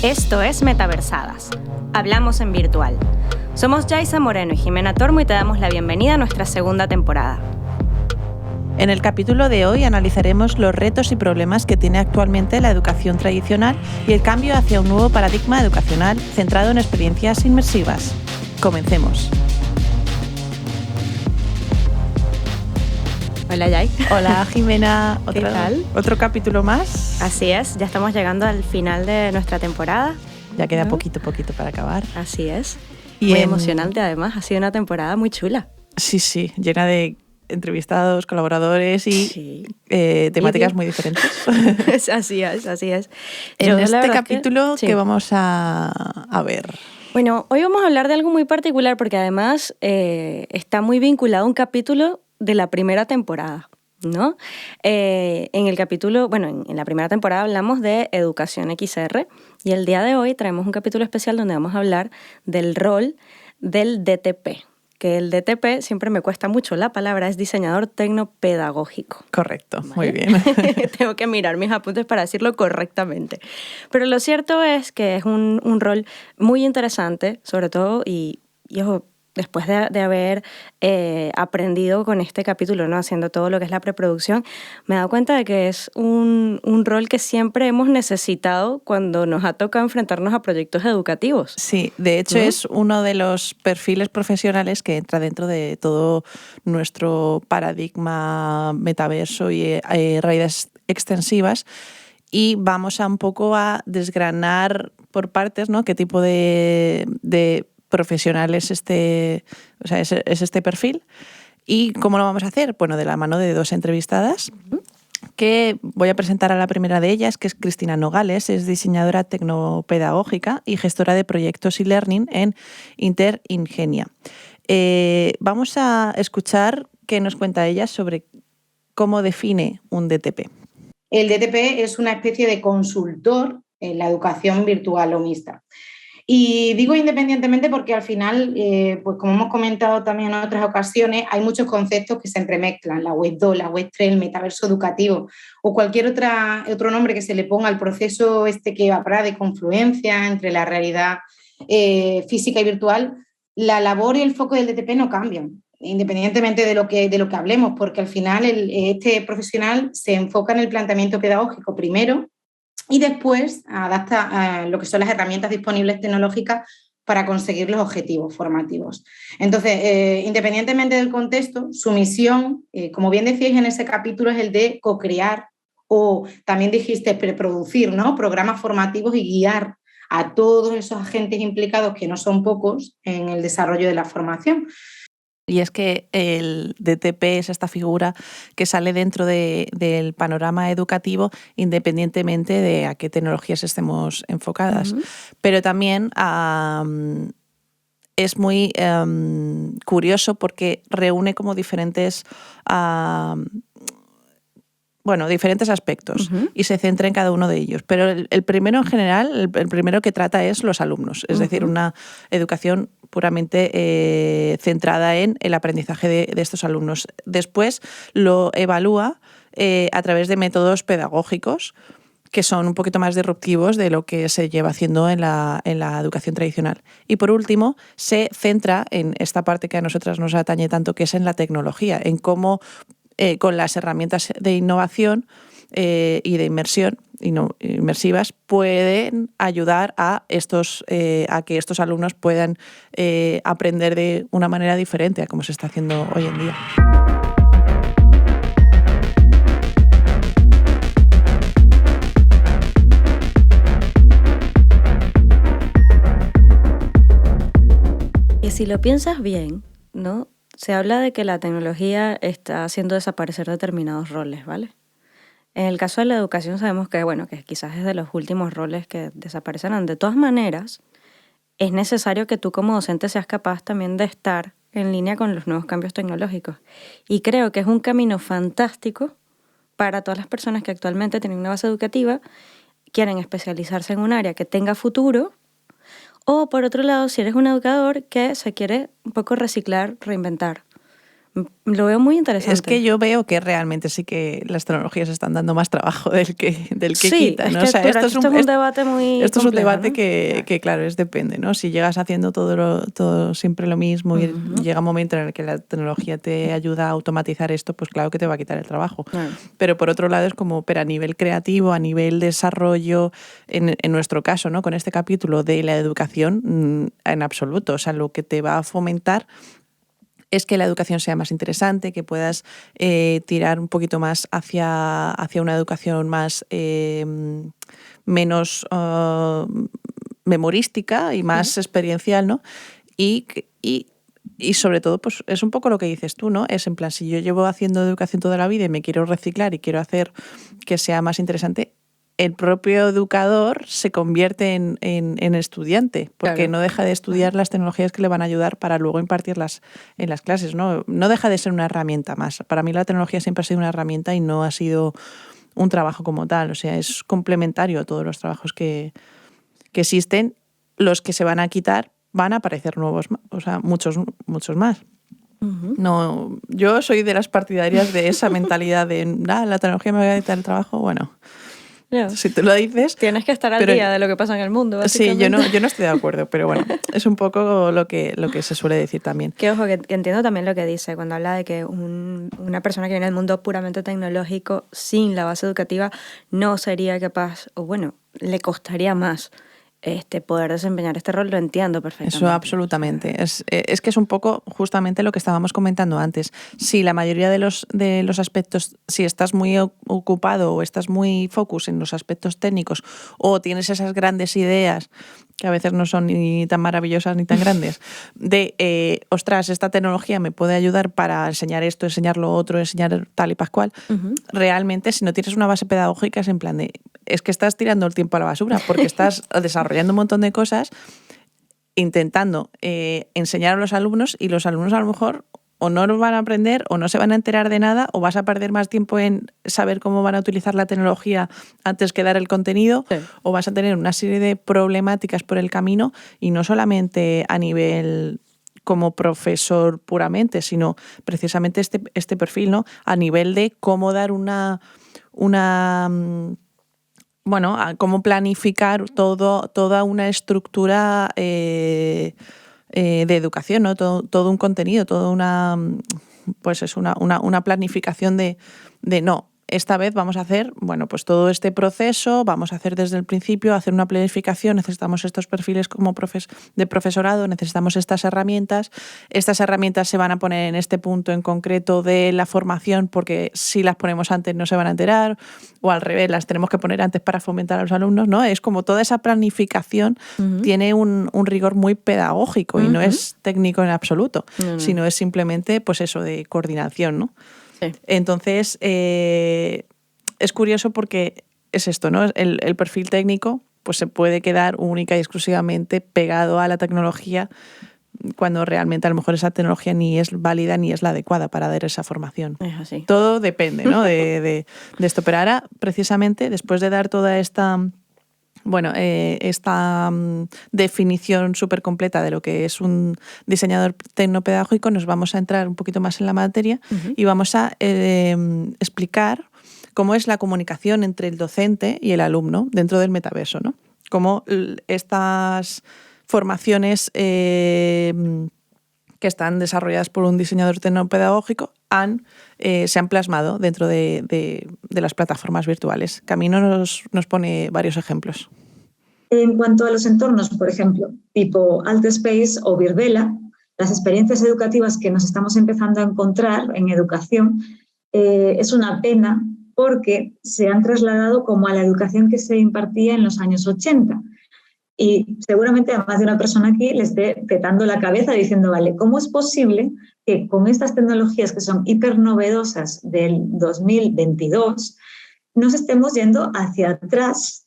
Esto es Metaversadas. Hablamos en virtual. Somos Yaisa Moreno y Jimena Tormo y te damos la bienvenida a nuestra segunda temporada. En el capítulo de hoy analizaremos los retos y problemas que tiene actualmente la educación tradicional y el cambio hacia un nuevo paradigma educacional centrado en experiencias inmersivas. Comencemos. Hola, Yay. Hola, Jimena. ¿Qué tal? ¿Otro capítulo más? Así es, ya estamos llegando al final de nuestra temporada. Ya queda poquito para acabar. Así es. Muy emocionante, además. Ha sido una temporada muy chula. Sí, llena de entrevistados, colaboradores y temáticas muy diferentes. Así es. En este capítulo, ¿qué vamos a ver? Bueno, hoy vamos a hablar de algo muy particular porque además está muy vinculado a un capítulo de la primera temporada, ¿no? En la primera temporada hablamos de Educación XR y el día de hoy traemos un capítulo especial donde vamos a hablar del rol del DTP, que el DTP, siempre me cuesta mucho la palabra, es diseñador tecnopedagógico. Correcto, ¿vale? Muy bien. Tengo que mirar mis apuntes para decirlo correctamente. Pero lo cierto es que es un rol muy interesante, sobre todo, y ojo, después de haber aprendido con este capítulo, ¿no? Haciendo todo lo que es la preproducción, me he dado cuenta de que es un rol que siempre hemos necesitado cuando nos ha tocado enfrentarnos a proyectos educativos. Sí, de hecho es uno de los perfiles profesionales que entra dentro de todo nuestro paradigma metaverso y realidades extensivas. Y vamos un poco a desgranar por partes, ¿no? Qué tipo de profesional es este perfil y cómo lo vamos a hacer. Bueno, de la mano de dos entrevistadas que voy a presentar a la primera de ellas, que es Cristina Nogales, es diseñadora tecnopedagógica y gestora de proyectos e-learning en Interingenia. Vamos a escuchar qué nos cuenta ella sobre cómo define un DTP. El DTP es una especie de consultor en la educación virtual o mixta. Y digo independientemente porque al final, pues como hemos comentado también en otras ocasiones, hay muchos conceptos que se entremezclan, la Web 2, la Web 3, el metaverso educativo o cualquier otro nombre que se le ponga al proceso que habrá de confluencia entre la realidad física y virtual. La labor y el foco del DTP no cambian, independientemente de lo que hablemos, porque al final este profesional se enfoca en el planteamiento pedagógico primero y después adapta lo que son las herramientas disponibles tecnológicas para conseguir los objetivos formativos. Entonces, independientemente del contexto, su misión, como bien decíais en ese capítulo, es el de co-crear o también dijiste preproducir, ¿no? Programas formativos y guiar a todos esos agentes implicados, que no son pocos, en el desarrollo de la formación. Y es que el DTP es esta figura que sale dentro del panorama educativo independientemente de a qué tecnologías estemos enfocadas. Pero también es muy curioso porque reúne como diferentes aspectos y se centra en cada uno de ellos. Pero el primero en general, el primero que trata es los alumnos, es decir, una educación puramente centrada en el aprendizaje de estos alumnos. Después lo evalúa a través de métodos pedagógicos que son un poquito más disruptivos de lo que se lleva haciendo en la educación tradicional. Y por último, se centra en esta parte que a nosotras nos atañe tanto, que es en la tecnología, en cómo con las herramientas de innovación y de inmersión inmersivas pueden ayudar a que estos alumnos puedan aprender de una manera diferente a como se está haciendo hoy en día. Y si lo piensas bien, ¿no? Se habla de que la tecnología está haciendo desaparecer determinados roles, ¿vale? En el caso de la educación sabemos que quizás es de los últimos roles que desaparecerán. De todas maneras, es necesario que tú como docente seas capaz también de estar en línea con los nuevos cambios tecnológicos. Y creo que es un camino fantástico para todas las personas que actualmente tienen una base educativa, quieren especializarse en un área que tenga futuro, o por otro lado, si eres un educador que se quiere un poco reciclar, reinventar. Lo veo muy interesante. Es que yo veo que realmente sí que las tecnologías están dando más trabajo del que sí, quitan, ¿no? Es que, esto es un debate muy Esto es un complejo, debate ¿no? que, claro, depende, ¿no? Si llegas haciendo todo siempre lo mismo y llega un momento en el que la tecnología te ayuda a automatizar esto, pues claro que te va a quitar el trabajo. Pero por otro lado es como, pero a nivel creativo, a nivel desarrollo, en nuestro caso, ¿no? Con este capítulo de la educación, en absoluto. O sea, lo que te va a fomentar es que la educación sea más interesante, que puedas tirar un poquito más hacia una educación más menos memorística y más experiencial, ¿no? Y sobre todo, pues es un poco lo que dices tú, ¿no? Es en plan, si yo llevo haciendo educación toda la vida y me quiero reciclar y quiero hacer que sea más interesante, el propio educador se convierte en estudiante, porque no deja de estudiar las tecnologías que le van a ayudar para luego impartirlas en las clases, ¿no? No deja de ser una herramienta más. Para mí la tecnología siempre ha sido una herramienta y no ha sido un trabajo como tal. O sea, es complementario a todos los trabajos que existen. Los que se van a quitar van a aparecer nuevos, o sea, muchos más. No, yo soy de las partidarias de esa mentalidad de la tecnología me va a quitar el trabajo. Bueno, si tú lo dices... Tienes que estar al día de lo que pasa en el mundo, básicamente. Sí, yo no estoy de acuerdo, pero bueno, es un poco lo que se suele decir también. Que ojo, que entiendo también lo que dice cuando habla de que una persona que viene del mundo puramente tecnológico sin la base educativa no sería capaz, o bueno, le costaría más poder desempeñar este rol. Lo entiendo perfectamente. Eso absolutamente. Es que es un poco justamente lo que estábamos comentando antes. Si la mayoría de los aspectos, si estás muy ocupado o estás muy focus en los aspectos técnicos o tienes esas grandes ideas que a veces no son ni tan maravillosas ni tan grandes, de, ostras, esta tecnología me puede ayudar para enseñar esto, enseñar lo otro, enseñar tal y pascual, realmente si no tienes una base pedagógica es en plan de, es que estás tirando el tiempo a la basura porque estás desarrollando un montón de cosas intentando enseñar a los alumnos y los alumnos a lo mejor o no lo van a aprender o no se van a enterar de nada o vas a perder más tiempo en saber cómo van a utilizar la tecnología antes que dar el contenido o vas a tener una serie de problemáticas por el camino y no solamente a nivel como profesor puramente, sino precisamente este perfil, ¿no? A nivel de cómo dar bueno, cómo planificar toda una estructura de educación, ¿no? Todo un contenido, toda una planificación de no, esta vez vamos a hacer, bueno, pues todo este proceso, vamos a hacer desde el principio, hacer una planificación, necesitamos estos perfiles como de profesorado, necesitamos estas herramientas se van a poner en este punto en concreto de la formación porque si las ponemos antes no se van a enterar o al revés, las tenemos que poner antes para fomentar a los alumnos, ¿no? Es como toda esa planificación tiene un rigor muy pedagógico y no es técnico en absoluto, sino es simplemente pues eso de coordinación, ¿no? Sí. Entonces, es curioso porque es esto, ¿no? El perfil técnico pues se puede quedar única y exclusivamente pegado a la tecnología cuando realmente a lo mejor esa tecnología ni es válida ni es la adecuada para dar esa formación. Es así. Todo depende, ¿no? de esto. Pero ahora, precisamente, después de dar toda esta definición súper completa de lo que es un diseñador tecnopedagógico, nos vamos a entrar un poquito más en la materia y vamos a explicar cómo es la comunicación entre el docente y el alumno dentro del metaverso, ¿no? Cómo estas formaciones que están desarrolladas por un diseñador tecnopedagógico se han plasmado dentro de las plataformas virtuales. Camino nos pone varios ejemplos. En cuanto a los entornos, por ejemplo, tipo Altspace o Virbela, las experiencias educativas que nos estamos empezando a encontrar en educación, es una pena porque se han trasladado como a la educación que se impartía en los años 80. Y seguramente a más de una persona aquí le esté petando la cabeza diciendo, vale, ¿cómo es posible que con estas tecnologías que son hiper novedosas del 2022 nos estemos yendo hacia atrás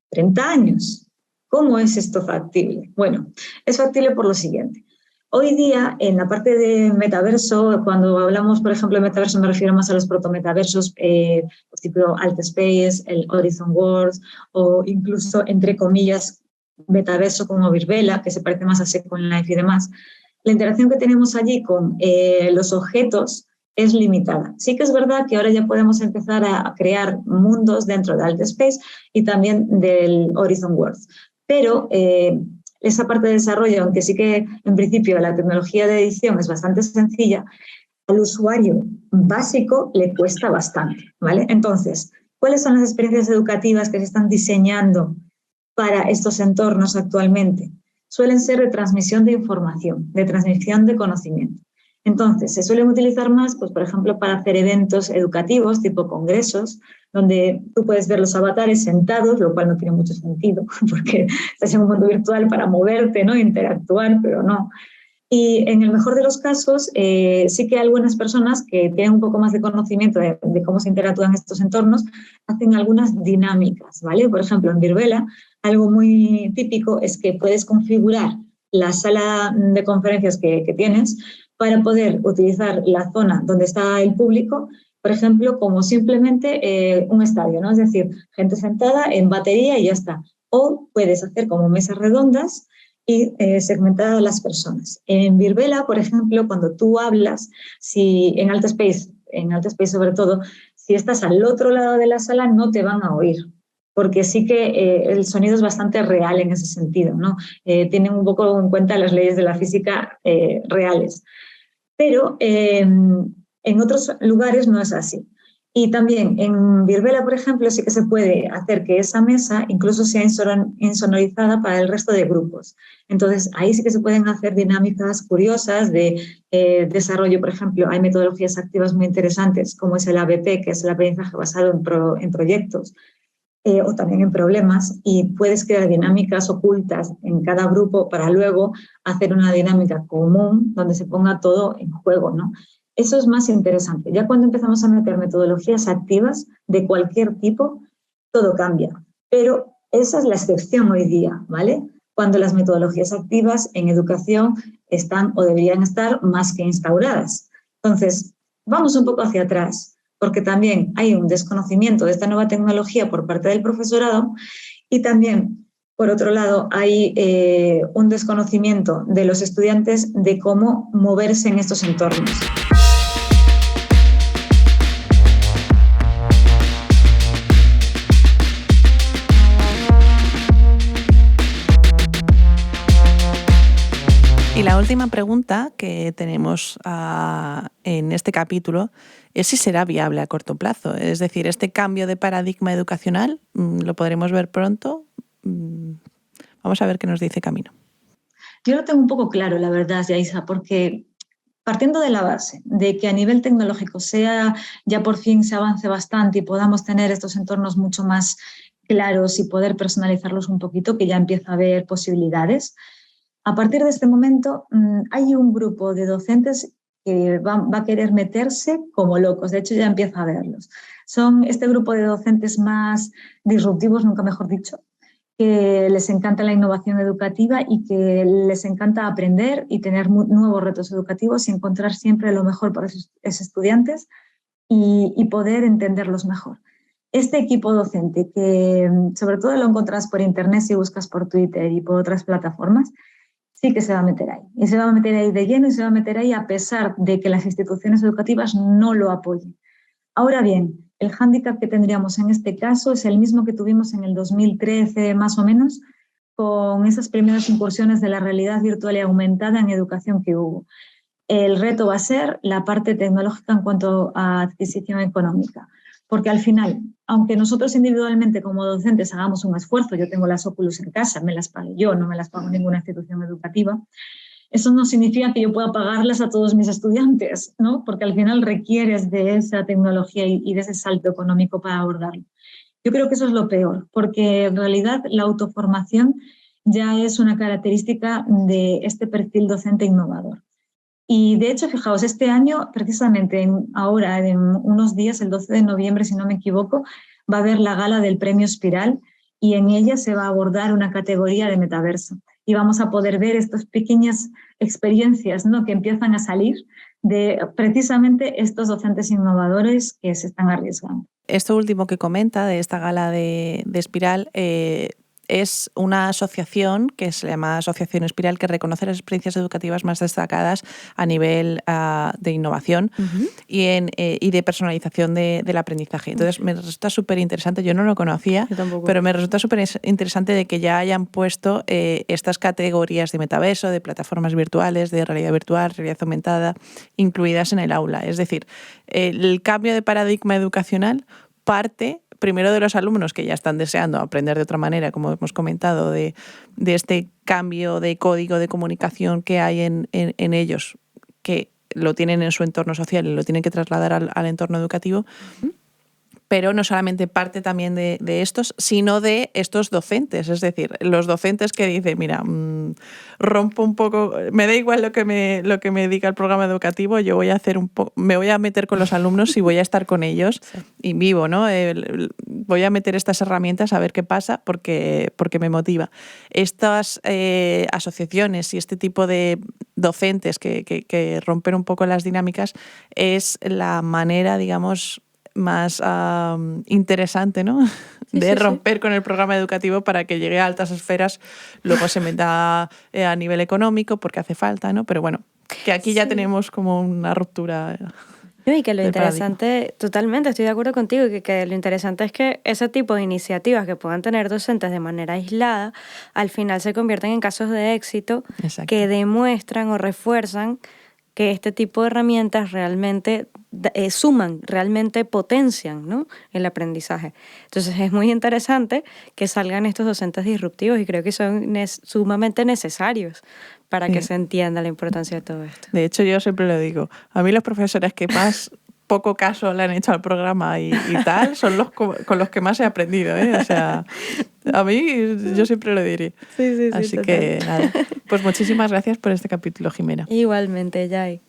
30 años? ¿Cómo es esto factible? Bueno, es factible por lo siguiente. Hoy día, en la parte de metaverso, cuando hablamos, por ejemplo, de metaverso, me refiero más a los protometaversos, tipo Altspace, el Horizon Worlds, o incluso, entre comillas, metaverso como Virbela, que se parece más a Second Life y demás. la interacción que tenemos allí con los objetos es limitada. Sí que es verdad que ahora ya podemos empezar a crear mundos dentro de Altspace y también del Horizon Worlds, pero esa parte de desarrollo, aunque sí que en principio la tecnología de edición es bastante sencilla, al usuario básico le cuesta bastante, ¿vale? Entonces, ¿cuáles son las experiencias educativas que se están diseñando para estos entornos actualmente? Suelen ser de transmisión de información, de transmisión de conocimiento. Entonces, se suelen utilizar más, pues, por ejemplo, para hacer eventos educativos, tipo congresos, donde tú puedes ver los avatares sentados, lo cual no tiene mucho sentido, porque estás en un mundo virtual para moverte, ¿no? Interactuar, pero no. Y en el mejor de los casos, sí que hay algunas personas que tienen un poco más de conocimiento de cómo se interactúan estos entornos, hacen algunas dinámicas, ¿vale? Por ejemplo, en Virbela, algo muy típico es que puedes configurar la sala de conferencias que tienes para poder utilizar la zona donde está el público, por ejemplo, como simplemente un estadio, ¿no? Es decir, gente sentada en batería y ya está. O puedes hacer como mesas redondas y segmentar a las personas. En Virbela, por ejemplo, cuando tú hablas, si en Altspace sobre todo, si estás al otro lado de la sala no te van a oír, porque sí que el sonido es bastante real en ese sentido, ¿no? Tienen un poco en cuenta las leyes de la física reales. Pero en otros lugares no es así. Y también en Virbela, por ejemplo, sí que se puede hacer que esa mesa incluso sea insonorizada para el resto de grupos. Entonces, ahí sí que se pueden hacer dinámicas curiosas de desarrollo. Por ejemplo, hay metodologías activas muy interesantes, como es el ABP, que es el aprendizaje basado en proyectos, o también en problemas, y puedes crear dinámicas ocultas en cada grupo para luego hacer una dinámica común donde se ponga todo en juego, ¿no? Eso es más interesante. Ya cuando empezamos a meter metodologías activas de cualquier tipo, todo cambia. Pero esa es la excepción hoy día, ¿vale? Cuando las metodologías activas en educación están o deberían estar más que instauradas. Entonces, vamos un poco hacia atrás, porque también hay un desconocimiento de esta nueva tecnología por parte del profesorado y también, por otro lado, hay un desconocimiento de los estudiantes de cómo moverse en estos entornos. Y la última pregunta que tenemos en este capítulo es si será viable a corto plazo. Es decir, este cambio de paradigma educacional, ¿lo podremos ver pronto? Vamos a ver qué nos dice Camino. Yo lo tengo un poco claro, la verdad, Yaisa, porque partiendo de la base de que a nivel tecnológico ya por fin se avance bastante y podamos tener estos entornos mucho más claros y poder personalizarlos un poquito, que ya empieza a haber posibilidades. A partir de este momento hay un grupo de docentes que va a querer meterse como locos, de hecho ya empieza a verlos. Son este grupo de docentes más disruptivos, nunca mejor dicho, que les encanta la innovación educativa y que les encanta aprender y tener nuevos retos educativos y encontrar siempre lo mejor para esos estudiantes y poder entenderlos mejor. Este equipo docente, que sobre todo lo encontrás por internet si buscas por Twitter y por otras plataformas, sí que se va a meter ahí. Y se va a meter ahí de lleno y se va a meter ahí a pesar de que las instituciones educativas no lo apoyen. Ahora bien, el hándicap que tendríamos en este caso es el mismo que tuvimos en el 2013 más o menos, con esas primeras incursiones de la realidad virtual y aumentada en educación que hubo. El reto va a ser la parte tecnológica en cuanto a adquisición económica, porque al final, aunque nosotros individualmente como docentes hagamos un esfuerzo, yo tengo las Oculus en casa, me las pago yo, no me las pago ninguna institución educativa, eso no significa que yo pueda pagarlas a todos mis estudiantes, ¿no? Porque al final requieres de esa tecnología y de ese salto económico para abordarlo. Yo creo que eso es lo peor, porque en realidad la autoformación ya es una característica de este perfil docente innovador. Y de hecho, fijaos, este año, precisamente ahora, en unos días, el 12 de noviembre, si no me equivoco, va a haber la gala del Premio Espiral y en ella se va a abordar una categoría de metaverso. Y vamos a poder ver estas pequeñas experiencias, ¿no?, que empiezan a salir de precisamente estos docentes innovadores que se están arriesgando. Esto último que comenta de esta gala de Espiral, es una asociación que se llama Asociación Espiral, que reconoce las experiencias educativas más destacadas a nivel de innovación y de personalización del aprendizaje. Entonces me resulta súper interesante, yo no lo conocía, pero me resulta súper interesante de que ya hayan puesto estas categorías de metaverso, de plataformas virtuales, de realidad virtual, realidad aumentada, incluidas en el aula. Es decir, el cambio de paradigma educacional parte primero de los alumnos que ya están deseando aprender de otra manera, como hemos comentado, de este cambio de código de comunicación que hay en ellos, que lo tienen en su entorno social y lo tienen que trasladar al entorno educativo. Pero no solamente parte también de estos, sino de estos docentes. Es decir, los docentes que dicen, mira, rompo un poco, me da igual lo que me diga el programa educativo, yo voy a hacer me voy a meter con los alumnos y voy a estar con ellos y vivo, ¿no? Voy a meter estas herramientas a ver qué pasa porque me motiva. Estas asociaciones y este tipo de docentes que rompen un poco las dinámicas es la manera, digamos, más interesante, ¿no? De romper con el programa educativo para que llegue a altas esferas, luego se meta a nivel económico porque hace falta, ¿no? Pero bueno, que aquí ya tenemos como una ruptura. Y que lo interesante, totalmente, estoy de acuerdo contigo, que lo interesante es que ese tipo de iniciativas que puedan tener docentes de manera aislada, al final se convierten en casos de éxito. Exacto. Que demuestran o refuerzan que este tipo de herramientas realmente suman, realmente potencian, ¿no?, el aprendizaje. Entonces es muy interesante que salgan estos docentes disruptivos y creo que son sumamente necesarios para que se entienda la importancia de todo esto. De hecho, yo siempre lo digo, a mí los profesores que más poco caso le han hecho al programa y tal son los con los que más he aprendido, ¿eh? O sea, a mí yo siempre lo diré. Sí, así total. Que nada, pues muchísimas gracias por este capítulo, Jimena. Igualmente, Yai.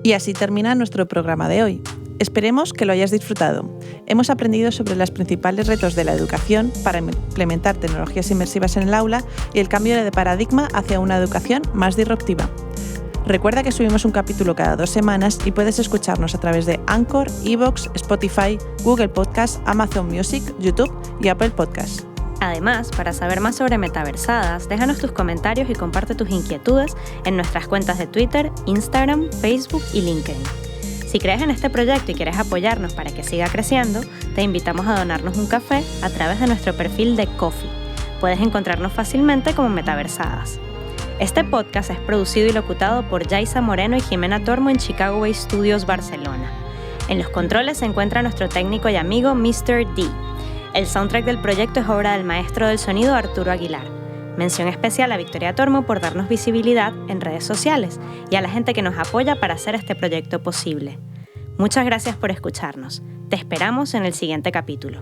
Y así termina nuestro programa de hoy. Esperemos que lo hayas disfrutado. Hemos aprendido sobre los principales retos de la educación para implementar tecnologías inmersivas en el aula y el cambio de paradigma hacia una educación más disruptiva. Recuerda que subimos un capítulo cada 2 semanas y puedes escucharnos a través de Anchor, iVoox, Spotify, Google Podcast, Amazon Music, YouTube y Apple Podcast. Además, para saber más sobre Metaversadas, déjanos tus comentarios y comparte tus inquietudes en nuestras cuentas de Twitter, Instagram, Facebook y LinkedIn. Si crees en este proyecto y quieres apoyarnos para que siga creciendo, te invitamos a donarnos un café a través de nuestro perfil de Ko-fi. Puedes encontrarnos fácilmente como Metaversadas. Este podcast es producido y locutado por Yaisa Moreno y Jimena Tormo en Chicago Way Studios, Barcelona. En los controles se encuentra nuestro técnico y amigo Mr. D. El soundtrack del proyecto es obra del maestro del sonido Arturo Aguilar. Mención especial a Victoria Tormo por darnos visibilidad en redes sociales y a la gente que nos apoya para hacer este proyecto posible. Muchas gracias por escucharnos. Te esperamos en el siguiente capítulo.